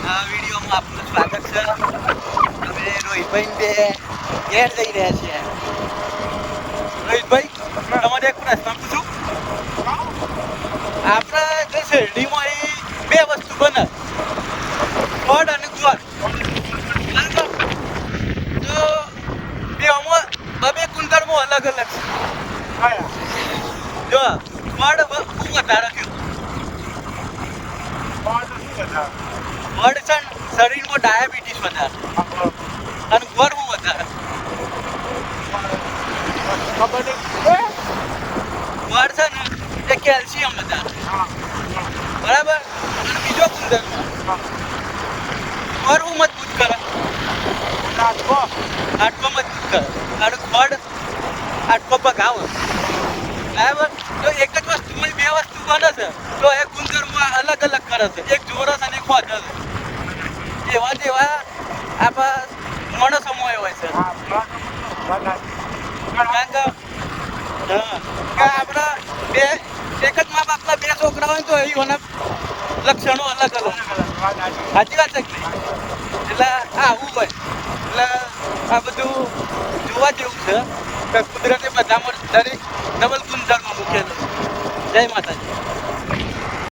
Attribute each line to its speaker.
Speaker 1: આ વિડીયોમાં આપનું સ્વાગત છે. અમે રોહિતભાઈ બે ઘેર જઈ રહ્યા છીએ. રોહિતભાઈ, તમારે એક પ્રશ્ન પૂછું? આપણે જે શેરડીમાં બે વસ્તુ બને, ગોળ અને ગોળ. તો બેમાં બે ગુણધર્મો અલગ અલગ છે. જો ગોળ ખૂબ વધારે થયું. ગોળ છે ને શરીરમાં ડાયાબિટીસ વધારે અને ગોળ બહુ વધારે. ગોળ છે ને એ કેલ્શિયમ વધારે, બરાબર. અને બીજો ગુણધર્મ ગોળ બહુ મજબૂત કરે, હાડકો મજબૂત કરે અને ગોળ હાડકો પગાવે, બરાબર. તો એક જ વસ્તુમાં બે વસ્તુ બને છે તો એ ગુણધર્મ અલગ અલગ કરે છે. એક જોરસ અને એક વધે છે. એવા જેવા આપણા માણસોમાં હોય છે. કારણ કે આપણા બે એક જ મા બાપના બે છોકરા હોય તો એના લક્ષણો અલગ અલગ. સાચી વાત છે કે નહીં? એટલે આવું હોય એટલે આ બધું જોવા જેવું છે કે કુદરતે બધામાં દરેક ડબલ ગુણધર્મ મૂકેલું. જય માતાજી.